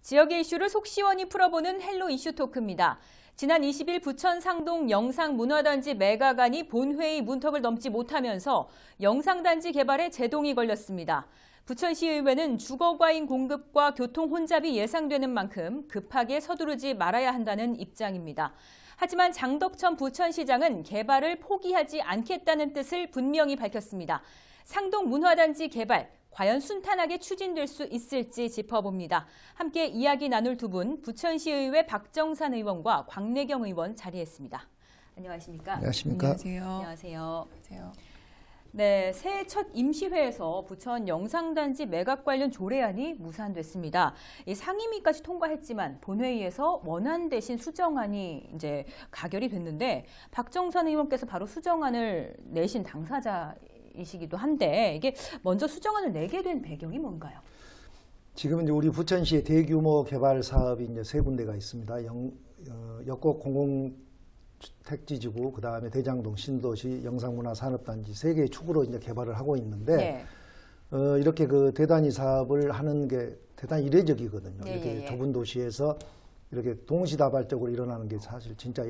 지역의 이슈를 속 시원히 풀어보는 헬로 이슈 토크입니다. 지난 20일 부천 상동 영상문화단지 매각안이 본회의 문턱을 넘지 못하면서 영상단지 개발에 제동이 걸렸습니다. 부천시의회는 주거과잉 공급과 교통 혼잡이 예상되는 만큼 급하게 서두르지 말아야 한다는 입장입니다. 하지만 장덕천 부천시장은 개발을 포기하지 않겠다는 뜻을 분명히 밝혔습니다. 상동 문화단지 개발, 과연 순탄하게 추진될 수 있을지 짚어봅니다. 함께 이야기 나눌 두 분, 부천시의회 박정산 의원과 광내경 의원 자리했습니다. 안녕하십니까? 안녕하십니까? 안녕하세요. 안녕하세요. 네, 새해 첫 임시회에서 부천 영상단지 매각 관련 조례안이 무산됐습니다. 이 상임위까지 통과했지만 본회의에서 원안 대신 수정안이 이제 가결이 됐는데 박정산 의원께서 바로 수정안을 내신 당사자이시기도 한데 이게 먼저 수정안을 내게 된 배경이 뭔가요? 지금 이제 우리 부천시의 대규모 개발 사업이 이제 세 군데가 있습니다. 역곡 공공택지지구, 그다음에 대장동 신도시 영상문화산업단지 세 개의 축으로 이제 개발을 하고 있는데 이렇게 그 대단위 사업을 하는 게 대단히 이례적이거든요. 이렇게 좁은 도시에서 이렇게 동시다발적으로 일어나는 게 사실 진짜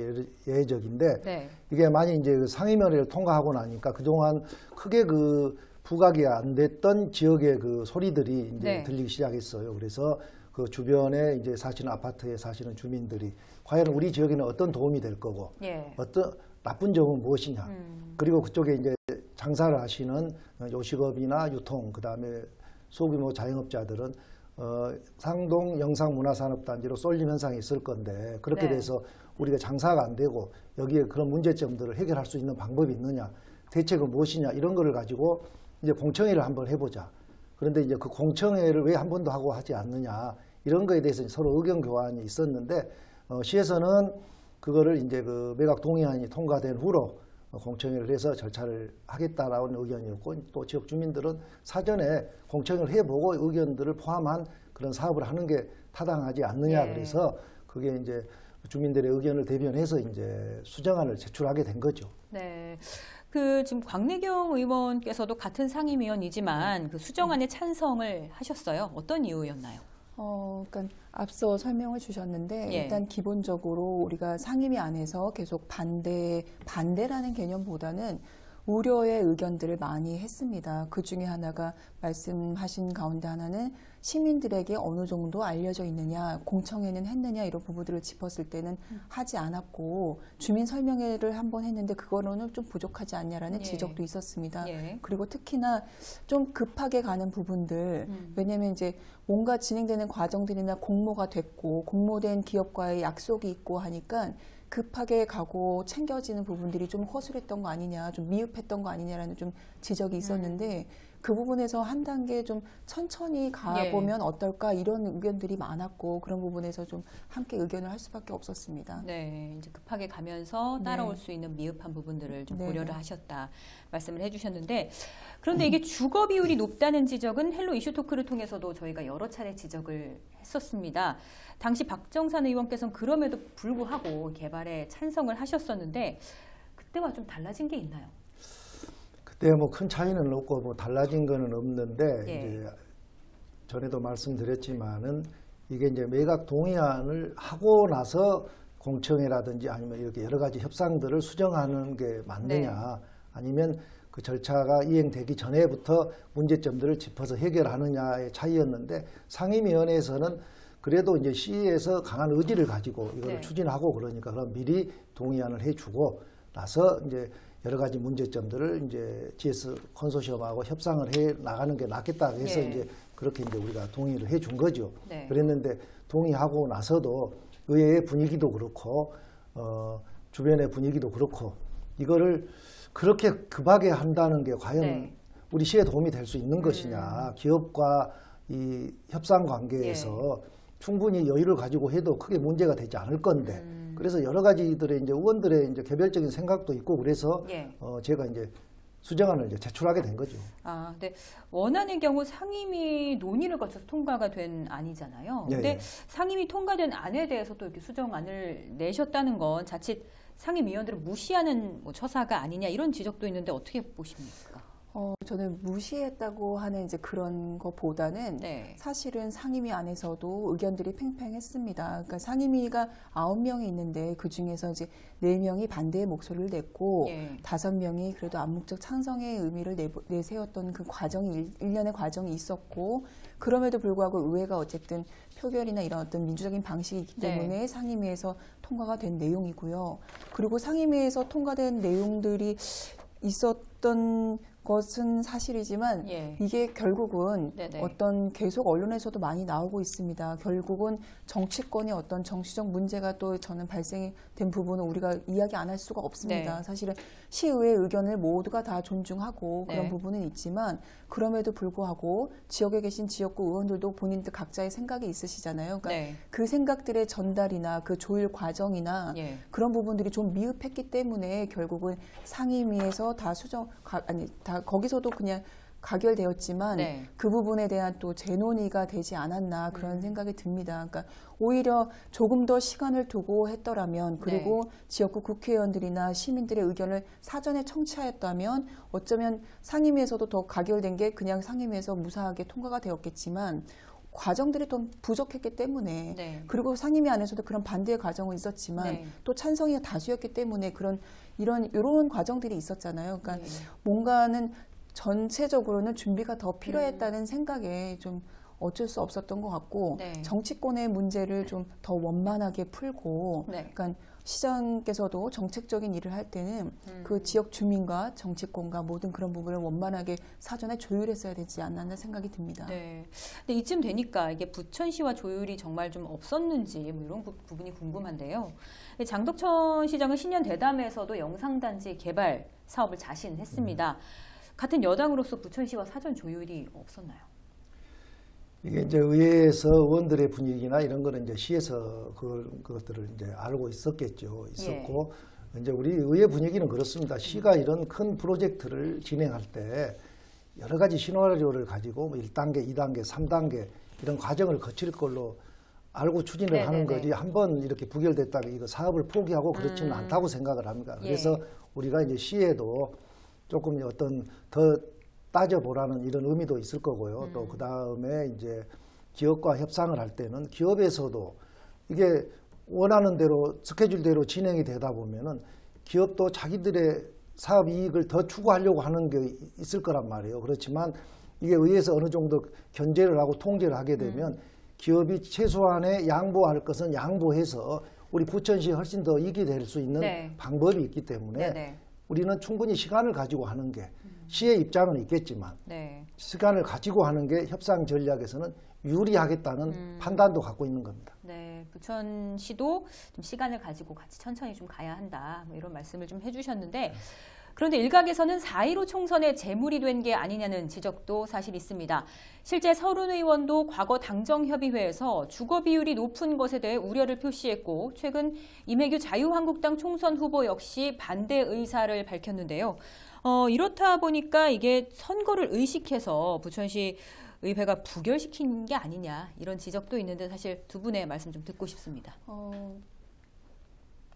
예외적인데 이게 만약 이제 상임위원회를 통과하고 나니까 그동안 크게 그 부각이 안 됐던 지역의 그 소리들이 이제 들리기 시작했어요. 그래서 그 주변에 이제 사시는 아파트에 사시는 주민들이 과연 우리 지역에는 어떤 도움이 될 거고 어떤 나쁜 점은 무엇이냐. 그리고 그쪽에 이제 장사를 하시는 요식업이나 유통, 그다음에 소규모 자영업자들은 상동 영상문화산업단지로 쏠림 현상이 있을 건데 그렇게 돼서 우리가 장사가 안 되고 여기에 그런 문제점들을 해결할 수 있는 방법이 있느냐, 대책은 무엇이냐, 이런 거를 가지고 이제 공청회를 한번 해보자. 그런데 이제 그 공청회를 왜 한 번도 하고 하지 않느냐, 이런 거에 대해서 서로 의견 교환이 있었는데 시에서는 그거를 이제 그 매각 동의안이 통과된 후로 공청회를 해서 절차를 하겠다라는 의견이었고, 또 지역 주민들은 사전에 공청회를 해보고 의견들을 포함한 그런 사업을 하는 게 타당하지 않느냐. 그래서 그게 이제 주민들의 의견을 대변해서 이제 수정안을 제출하게 된 거죠. 네. 그 지금 광내경 의원께서도 같은 상임위원이지만 그 수정안에 찬성을 하셨어요. 어떤 이유였나요? 그러니까 앞서 설명을 주셨는데 일단 기본적으로 우리가 상임위 안에서 계속 반대라는 개념보다는 우려의 의견들을 많이 했습니다. 그 중에 하나가 말씀하신 가운데 하나는 시민들에게 어느 정도 알려져 있느냐, 공청회는 했느냐, 이런 부분들을 짚었을 때는 하지 않았고 주민 설명회를 한번 했는데 그거로는 좀 부족하지 않냐라는 지적도 있었습니다. 그리고 특히나 좀 급하게 가는 부분들, 왜냐하면 이제 뭔가 진행되는 과정들이나 공모가 됐고 공모된 기업과의 약속이 있고 하니까 급하게 가고 챙겨지는 부분들이 좀 허술했던 거 아니냐, 좀 미흡했던 거 아니냐라는 좀 지적이 있었는데 그 부분에서 한 단계 좀 천천히 가보면 어떨까, 이런 의견들이 많았고 그런 부분에서 좀 함께 의견을 할 수밖에 없었습니다. 네, 이제 급하게 가면서 따라올 수 있는 미흡한 부분들을 좀 고려를 하셨다 말씀을 해주셨는데, 그런데 이게 주거 비율이 높다는 지적은 헬로 이슈 토크를 통해서도 저희가 여러 차례 지적을 했었습니다. 당시 박정산 의원께서는 그럼에도 불구하고 개발에 찬성을 하셨었는데 그때와 좀 달라진 게 있나요? 그때 뭐 큰 차이는 없고 뭐 달라진 거는 없는데 이제 전에도 말씀드렸지만은 이게 이제 매각 동의안을 하고 나서 공청회라든지 아니면 이렇게 여러 가지 협상들을 수정하는 게 맞느냐, 아니면 그 절차가 이행되기 전에부터 문제점들을 짚어서 해결하느냐의 차이였는데, 상임위원회에서는 그래도 이제 시에서 강한 의지를 가지고 이걸 추진하고 그러니까 그럼 미리 동의안을 해주고 나서 이제 여러 가지 문제점들을 이제 GS 컨소시엄하고 협상을 해 나가는 게 낫겠다 해서 이제 그렇게 이제 우리가 동의를 해준 거죠. 그랬는데 동의하고 나서도 의회의 분위기도 그렇고 주변의 분위기도 그렇고 이거를 그렇게 급하게 한다는 게 과연 우리 시에 도움이 될 수 있는 것이냐, 기업과 이 협상 관계에서 충분히 여유를 가지고 해도 크게 문제가 되지 않을 건데, 그래서 여러 가지들의 이제 의원들의 이제 개별적인 생각도 있고 그래서 제가 이제 수정안을 이제 제출하게 된 거죠. 아, 네. 원안의 경우 상임위 논의를 거쳐서 통과가 된 안이잖아요. 근데 상임위 통과된 안에 대해서 또 이렇게 수정안을 내셨다는 건 자칫 상임위원들을 무시하는 뭐 처사가 아니냐, 이런 지적도 있는데 어떻게 보십니까? 저는 무시했다고 하는 이제 그런 것보다는 네. 사실은 상임위 안에서도 의견들이 팽팽했습니다. 그러니까 상임위가 9명이 있는데 그 중에서 이제 4명이 반대의 목소리를 냈고 예. 5명이 그래도 암묵적 찬성의 의미를 내세웠던 그 과정이 일련의 과정이 있었고 그럼에도 불구하고 의회가 어쨌든 표결이나 이런 어떤 민주적인 방식이 있기 때문에 네. 상임위에서 통과가 된 내용이고요. 그리고 상임위에서 통과된 내용들이 있었던 것은 사실이지만 예. 이게 결국은 네네. 어떤 계속 언론에서도 많이 나오고 있습니다. 결국은 정치권의 어떤 정치적 문제가 또 저는 발생이 된 부분은 우리가 이야기 안 할 수가 없습니다. 네. 사실은 시의회 의견을 모두가 다 존중하고 그런 네. 부분은 있지만 그럼에도 불구하고 지역에 계신 지역구 의원들도 본인들 각자의 생각이 있으시잖아요. 그러니까 네. 그 생각들의 전달이나 그 조율 과정이나 예. 그런 부분들이 좀 미흡했기 때문에 결국은 상임위에서 다 거기서도 그냥 가결되었지만 네. 그 부분에 대한 또 재논의가 되지 않았나 그런 생각이 듭니다. 그러니까 오히려 조금 더 시간을 두고 했더라면 그리고 네. 지역구 국회의원들이나 시민들의 의견을 사전에 청취하였다면 어쩌면 상임위에서도 더 가결된 게 그냥 상임위에서 무사하게 통과가 되었겠지만 과정들이 좀 부족했기 때문에 네. 그리고 상임위 안에서도 그런 반대의 과정은 있었지만 네. 또 찬성이 다수였기 때문에 이런 과정들이 있었잖아요. 그러니까 네. 뭔가는 전체적으로는 준비가 더 필요했다는 생각에 좀 어쩔 수 없었던 것 같고 네. 정치권의 문제를 좀 더 원만하게 풀고 네. 그러니까 시장께서도 정책적인 일을 할 때는 그 지역 주민과 정치권과 모든 그런 부분을 원만하게 사전에 조율했어야 되지 않았나 생각이 듭니다. 네. 근데 이쯤 되니까 이게 부천시와 조율이 정말 좀 없었는지 뭐 이런 부분이 궁금한데요. 장덕천 시장은 신년 대담에서도 영상단지 개발 사업을 자신했습니다. 같은 여당으로서 부천시와 사전 조율이 없었나요? 이게 이제 의회에서 의원들의 분위기나 이런 거는 이제 시에서 그것들을 이제 알고 있었겠죠. 있었고, 예. 이제 우리 의회 분위기는 그렇습니다. 시가 이런 큰 프로젝트를 진행할 때 여러 가지 시나리오를 가지고 뭐 1단계, 2단계, 3단계 이런 과정을 거칠 걸로 알고 추진을 네네네. 하는 거지 한번 이렇게 부결됐다고 이거 사업을 포기하고 그렇지는 않다고 생각을 합니다. 그래서 예. 우리가 이제 시에도 조금 어떤 더 따져보라는 이런 의미도 있을 거고요. 또 그 다음에 이제 기업과 협상을 할 때는 기업에서도 이게 원하는 대로 스케줄대로 진행이 되다 보면은 기업도 자기들의 사업 이익을 더 추구하려고 하는 게 있을 거란 말이에요. 그렇지만 이게 의회에서 어느 정도 견제를 하고 통제를 하게 되면 기업이 최소한의 양보할 것은 양보해서 우리 부천시에 훨씬 더 이익이 될 수 있는 네. 방법이 있기 때문에 네네. 우리는 충분히 시간을 가지고 하는 게 시의 입장은 있겠지만 네. 시간을 가지고 하는 게 협상 전략에서는 유리하겠다는 판단도 갖고 있는 겁니다. 네, 부천시도 좀 시간을 가지고 같이 천천히 좀 가야 한다. 뭐 이런 말씀을 좀 해주셨는데 그런데 일각에서는 4.15 총선에 재물이 된 게 아니냐는 지적도 사실 있습니다. 실제 서른 의원도 과거 당정협의회에서 주거 비율이 높은 것에 대해 우려를 표시했고 최근 이매규 자유한국당 총선 후보 역시 반대 의사를 밝혔는데요. 이렇다 보니까 이게 선거를 의식해서 부천시 의회가 부결시킨 게 아니냐 이런 지적도 있는데 사실 두 분의 말씀 좀 듣고 싶습니다.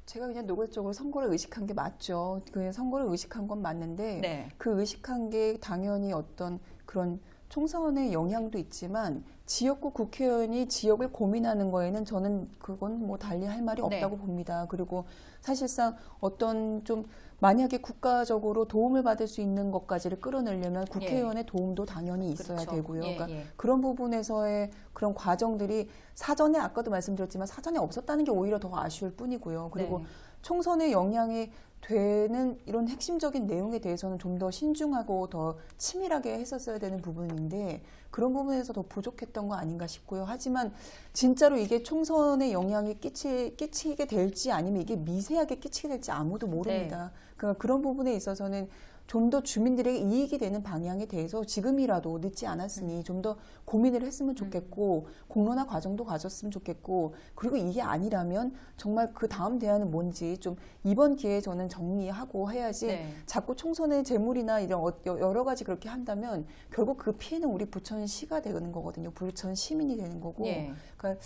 제가 그냥 노골적으로 선거를 의식한 게 맞죠. 그 선거를 의식한 건 맞는데 네. 그 의식한 게 당연히 어떤 그런 총선의 영향도 있지만 지역구 국회의원이 지역을 고민하는 거에는 저는 그건 뭐 달리 할 말이 없다고 네. 봅니다. 그리고 사실상 어떤 좀 만약에 국가적으로 도움을 받을 수 있는 것까지를 끌어내려면 국회의원의 도움도 당연히 있어야 그렇죠. 되고요. 예, 그러니까 예. 그런 부분에서의 그런 과정들이 사전에 아까도 말씀드렸지만 사전에 없었다는 게 오히려 더 아쉬울 뿐이고요. 그리고 네. 총선에 영향이 되는 이런 핵심적인 내용에 대해서는 좀 더 신중하고 더 치밀하게 했었어야 되는 부분인데 그런 부분에서 더 부족했던 거 아닌가 싶고요. 하지만 진짜로 이게 총선에 영향이 끼치게 될지 아니면 이게 미세하게 끼치게 될지 아무도 모릅니다. 네. 그러니까 그런 부분에 있어서는 좀 더 주민들에게 이익이 되는 방향에 대해서 지금이라도 늦지 않았으니 좀 더 고민을 했으면 좋겠고 공론화 과정도 가졌으면 좋겠고 그리고 이게 아니라면 정말 그 다음 대안은 뭔지 좀 이번 기회에 저는 정리하고 해야지 네. 자꾸 총선의 재물이나 이런 여러 가지 그렇게 한다면 결국 그 피해는 우리 부천시가 되는 거거든요. 부천 시민이 되는 거고 예. 그러니까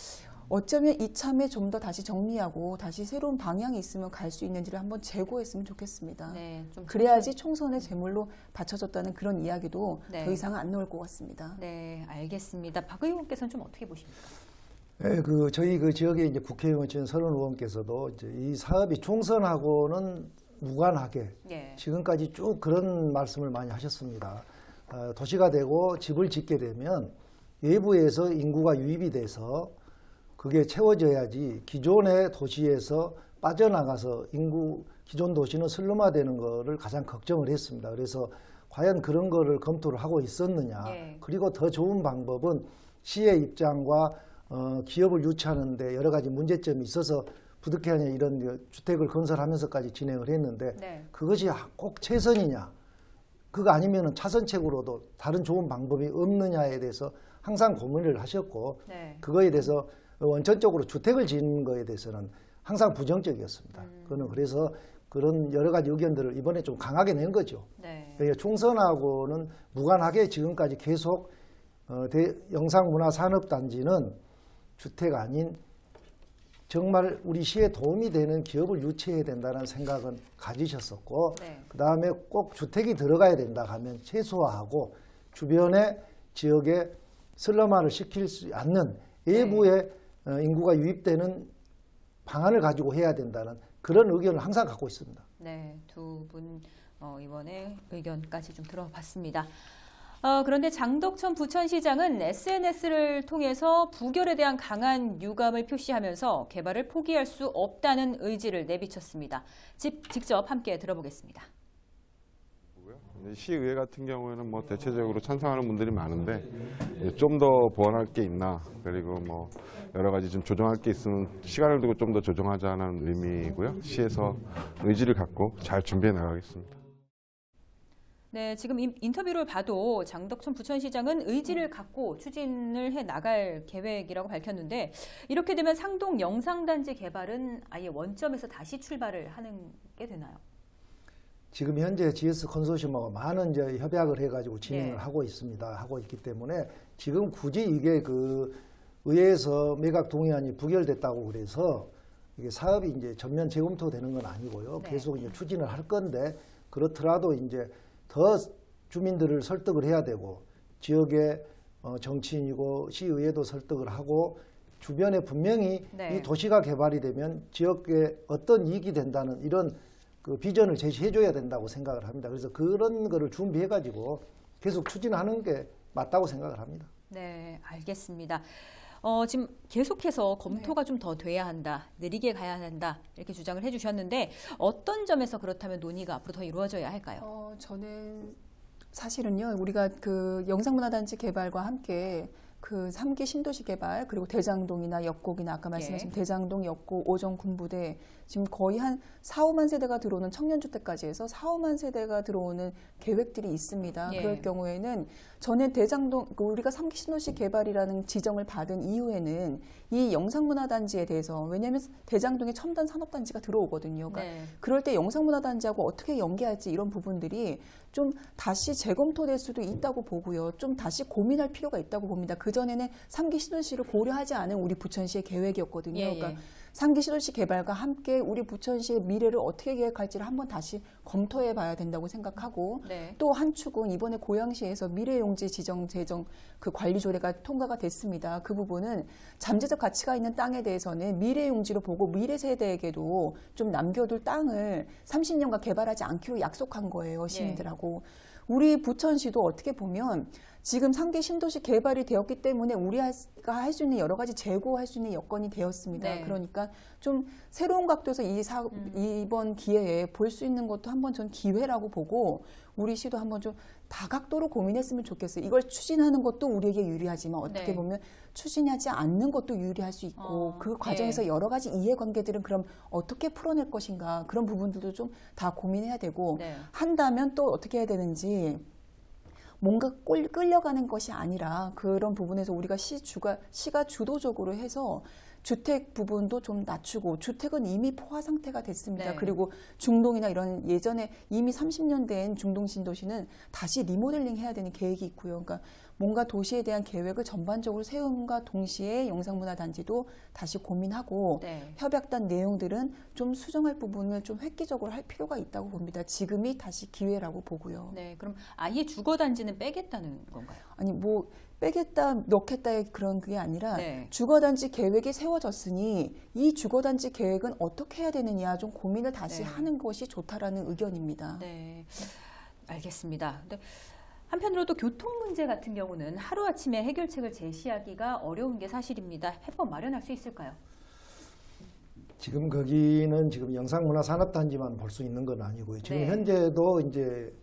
어쩌면 이참에 좀 더 다시 정리하고 다시 새로운 방향이 있으면 갈 수 있는지를 한번 재고했으면 좋겠습니다. 네, 좀 그래야지 총선의 제물로 바쳐졌다는 그런 이야기도 네. 더 이상 안 나올 것 같습니다. 네, 알겠습니다. 박 의원께서는 좀 어떻게 보십니까? 네, 저희 지역의 이제 국회의원 진 서른 의원께서도 이제 이 사업이 총선하고는 무관하게 예. 지금까지 쭉 그런 말씀을 많이 하셨습니다. 도시가 되고 집을 짓게 되면 외부에서 인구가 유입이 돼서 그게 채워져야지 기존의 도시에서 빠져나가서 기존 도시는 슬럼화되는 거를 가장 걱정을 했습니다. 그래서 과연 그런 거를 검토를 하고 있었느냐. 예. 그리고 더 좋은 방법은 시의 입장과 기업을 유치하는데 여러 가지 문제점이 있어서 부득이하냐 이런 주택을 건설하면서까지 진행을 했는데 네. 그것이 꼭 최선이냐. 그거 아니면 차선책으로도 다른 좋은 방법이 없느냐에 대해서 항상 고민을 하셨고 네. 그거에 대해서 원천적으로 주택을 짓는 거에 대해서는 항상 부정적이었습니다. 그거는 그래서 그런 여러 가지 의견들을 이번에 좀 강하게 낸 거죠. 네. 총선하고는 무관하게 지금까지 계속 영상문화산업단지는 주택 아닌 정말 우리 시에 도움이 되는 기업을 유치해야 된다는 생각은 가지셨었고 네. 그다음에 꼭 주택이 들어가야 된다 하면 최소화하고 주변의 지역에 슬럼화를 시킬 수 않는 외부의 네. 인구가 유입되는 방안을 가지고 해야 된다는 그런 의견을 항상 갖고 있습니다. 네, 두 분 의원의 의견까지 좀 들어봤습니다. 그런데 장덕천 부천시장은 SNS를 통해서 부결에 대한 강한 유감을 표시하면서 개발을 포기할 수 없다는 의지를 내비쳤습니다. 직접 함께 들어보겠습니다. 시의회 같은 경우에는 뭐 대체적으로 찬성하는 분들이 많은데 좀 더 보완할 게 있나 그리고 뭐 여러 가지 좀 조정할 게 있으면 시간을 두고 좀 더 조정하자는 의미이고요. 시에서 의지를 갖고 잘 준비해 나가겠습니다. 네, 지금 인터뷰를 봐도 장덕천 부천시장은 의지를 갖고 추진을 해 나갈 계획이라고 밝혔는데 이렇게 되면 상동 영상단지 개발은 아예 원점에서 다시 출발을 하는 게 되나요? 지금 현재 GS 컨소시엄하고 많은 이제 협약을 해가지고 진행을 네. 하고 있습니다. 하고 있기 때문에 지금 굳이 이게 의회에서 매각 동의안이 부결됐다고 그래서 이게 사업이 이제 전면 재검토되는 건 아니고요. 네. 계속 이제 추진을 할 건데 그렇더라도 이제 더 주민들을 설득을 해야 되고 지역의 정치인이고 시의회도 설득을 하고 주변에 분명히 네. 이 도시가 개발이 되면 지역에 어떤 이익이 된다는 이런 그 비전을 제시해줘야 된다고 생각을 합니다. 그래서 그런 거를 준비해가지고 계속 추진하는 게 맞다고 생각을 합니다. 네, 알겠습니다. 지금 계속해서 검토가 네. 좀 더 돼야 한다, 느리게 가야 한다 이렇게 주장을 해주셨는데 어떤 점에서 그렇다면 논의가 앞으로 더 이루어져야 할까요? 저는 사실은요, 우리가 그 영상문화단지 개발과 함께 그 3기 신도시 개발 그리고 대장동이나 역곡이나 아까 말씀하신 예. 대장동, 역곡, 오정 군부대 지금 거의 한 4, 5만 세대가 들어오는 청년주택까지 해서 4, 5만 세대가 들어오는 계획들이 있습니다. 예. 그럴 경우에는 저는 대장동 우리가 3기 신도시 개발이라는 지정을 받은 이후에는 이 영상문화단지에 대해서 왜냐하면 대장동에 첨단 산업단지가 들어오거든요. 그러니까 네. 그럴 때 영상문화단지하고 어떻게 연계할지 이런 부분들이 좀 다시 재검토될 수도 있다고 보고요. 좀 다시 고민할 필요가 있다고 봅니다. 그전에는 3기 신도시를 고려하지 않은 우리 부천시의 계획이었거든요. 예, 예. 그러니까 3기 신도시 개발과 함께 우리 부천시의 미래를 어떻게 계획할지를 한번 다시 검토해 봐야 된다고 생각하고 네. 또 한 축은 이번에 고양시에서 미래용지 지정 제정 그 관리조례가 통과가 됐습니다. 그 부분은 잠재적 가치가 있는 땅에 대해서는 미래용지로 보고 미래 세대에게도 좀 남겨둘 땅을 30년간 개발하지 않기로 약속한 거예요. 시민들하고. 네. 우리 부천시도 어떻게 보면 지금 3기 신도시 개발이 되었기 때문에 우리가 할 수 있는 여러 가지 재고할 수 있는 여건이 되었습니다. 네. 그러니까 좀 새로운 각도에서 이번 기회에 볼 수 있는 것도 한번 전 기회라고 보고 우리 시도 한번 좀 다각도로 고민했으면 좋겠어요. 이걸 추진하는 것도 우리에게 유리하지만 어떻게 네. 보면 추진하지 않는 것도 유리할 수 있고 그 과정에서 네. 여러 가지 이해관계들은 그럼 어떻게 풀어낼 것인가 그런 부분들도 좀 다 고민해야 되고 네. 한다면 또 어떻게 해야 되는지 뭔가 끌려가는 것이 아니라 그런 부분에서 우리가 시가 주도적으로 해서 주택 부분도 좀 낮추고 주택은 이미 포화 상태가 됐습니다. 네. 그리고 중동이나 이런 예전에 이미 30년 된 중동 신도시는 다시 리모델링 해야 되는 계획이 있고요. 그러니까 뭔가 도시에 대한 계획을 전반적으로 세움과 동시에 영상문화단지도 다시 고민하고 네. 협약단 내용들은 좀 수정할 부분을 좀 획기적으로 할 필요가 있다고 봅니다. 지금이 다시 기회라고 보고요. 네, 그럼 아예 주거단지는 빼겠다는 건가요? 아니 뭐 빼겠다 넣겠다의 그런 그게 아니라 네. 주거단지 계획이 세워졌으니 이 주거단지 계획은 어떻게 해야 되느냐 좀 고민을 다시 네. 하는 것이 좋다라는 의견입니다. 네, 알겠습니다. 근데 한편으로도 교통 문제 같은 경우는 하루아침에 해결책을 제시하기가 어려운 게 사실입니다. 해법 마련할 수 있을까요? 지금 거기는 지금 영상문화산업단지만 볼 수 있는 건 아니고요. 지금 네. 현재도 이제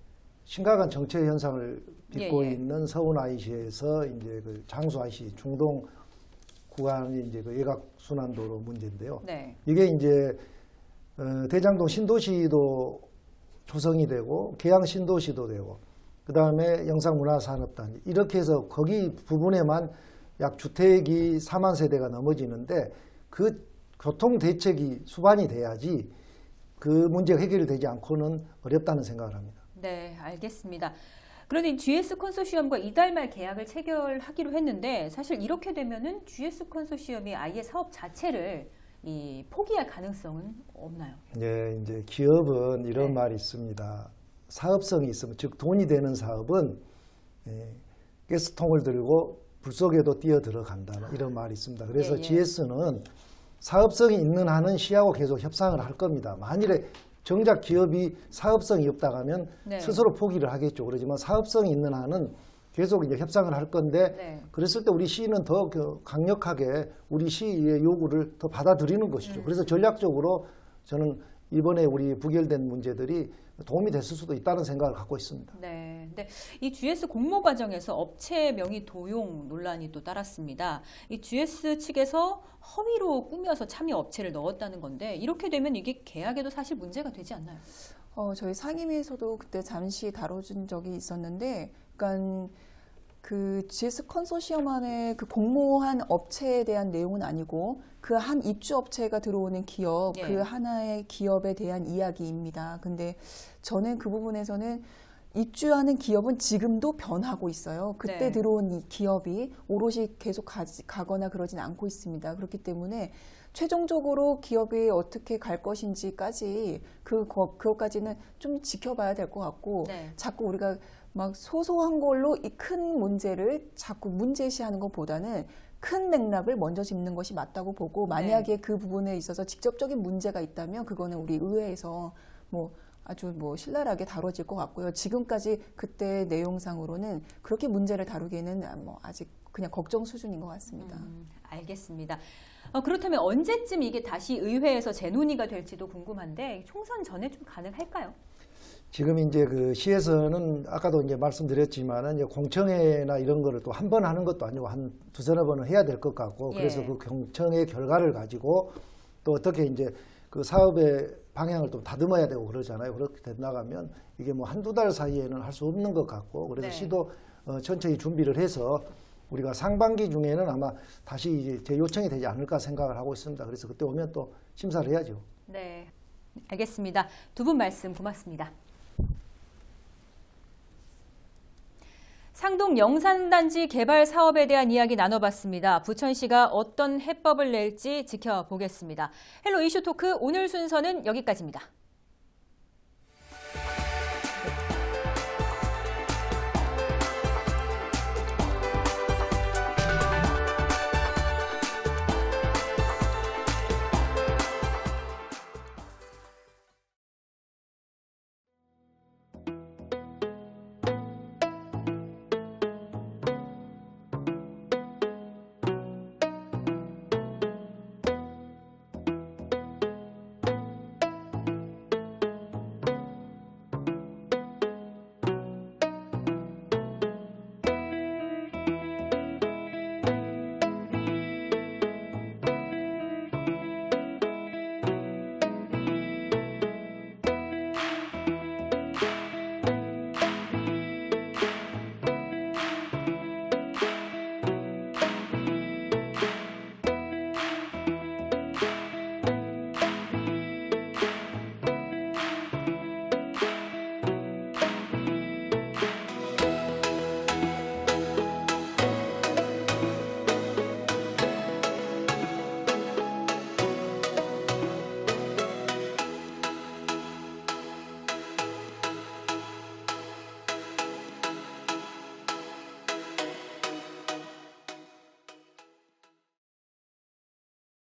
심각한 정체 현상을 빚고 예, 예. 있는 서운 IC에서 이제 그 장수 IC 중동 구간이 이제 그 외곽 순환도로 문제인데요. 네. 이게 이제 대장동 신도시도 조성이 되고 계양 신도시도 되고 그 다음에 영상문화산업단지 이렇게 해서 거기 부분에만 약 주택이 4만 세대가 넘어지는데 그 교통 대책이 수반이 돼야지 그 문제가 해결되지 않고는 어렵다는 생각을 합니다. 네, 알겠습니다. 그런데 GS 컨소시엄과 이달 말 계약을 체결하기로 했는데 사실 이렇게 되면은 GS 컨소시엄이 아예 사업 자체를 포기할 가능성은 없나요? 네, 이제 기업은 이런 네. 말이 있습니다. 사업성이 있으면, 즉 돈이 되는 사업은 가스통을 들고 불 속에도 뛰어 들어간다 이런 말이 있습니다. 그래서 예, 예. GS는 사업성이 있는 한은 시하고 계속 협상을 할 겁니다. 만일에 정작 기업이 사업성이 없다고 하면 네. 스스로 포기를 하겠죠. 그렇지만 사업성이 있는 한은 계속 이제 협상을 할 건데 네. 그랬을 때 우리 시는 더 강력하게 우리 시의 요구를 더 받아들이는 것이죠. 그래서 전략적으로 저는 이번에 우리 부결된 문제들이 도움이 됐을 수도 있다는 생각을 갖고 있습니다. 네, 근데 이 GS 공모 과정에서 업체 명의 도용 논란이 또 따랐습니다. 이 GS 측에서 허위로 꾸며서 참여 업체를 넣었다는 건데 이렇게 되면 이게 계약에도 사실 문제가 되지 않나요? 저희 상임위에서도 그때 잠시 다뤄준 적이 있었는데, 그러니까 그 GS 컨소시엄 안에 그 공모한 업체에 대한 내용은 아니고 그 한 입주 업체가 들어오는 기업, 예. 그 하나의 기업에 대한 이야기입니다. 근데 저는 그 부분에서는 입주하는 기업은 지금도 변하고 있어요. 그때 네. 들어온 이 기업이 오롯이 계속 가거나 그러진 않고 있습니다. 그렇기 때문에 최종적으로 기업이 어떻게 갈 것인지까지 그것까지는 좀 지켜봐야 될 것 같고 네. 자꾸 우리가 막 소소한 걸로 이 큰 문제를 자꾸 문제시하는 것보다는 큰 맥락을 먼저 짚는 것이 맞다고 보고 만약에 네. 그 부분에 있어서 직접적인 문제가 있다면 그거는 우리 의회에서 아주 신랄하게 다뤄질 것 같고요. 지금까지 그때 내용상으로는 그렇게 문제를 다루기에는 아직 그냥 걱정 수준인 것 같습니다. 알겠습니다. 그렇다면 언제쯤 이게 다시 의회에서 재논의가 될지도 궁금한데 총선 전에 좀 가능할까요? 지금 이제 그 시에서는 아까도 이제 말씀드렸지만은 이제 공청회나 이런 거를 또 한 번 하는 것도 아니고 한 두서너 번은 해야 될 것 같고 예. 그래서 그 공청회 결과를 가지고 또 어떻게 이제 그 사업의 방향을 또 다듬어야 되고 그러잖아요. 그렇게 된다면 이게 한두 달 사이에는 할 수 없는 것 같고 그래서 네. 시도 천천히 준비를 해서 우리가 상반기 중에는 아마 다시 이제 재요청이 되지 않을까 생각을 하고 있습니다. 그래서 그때 오면 또 심사를 해야죠. 네, 알겠습니다. 두 분 말씀 고맙습니다. 상동 영산단지 개발 사업에 대한 이야기 나눠봤습니다. 부천시가 어떤 해법을 낼지 지켜보겠습니다. 헬로 이슈 토크 오늘 순서는 여기까지입니다.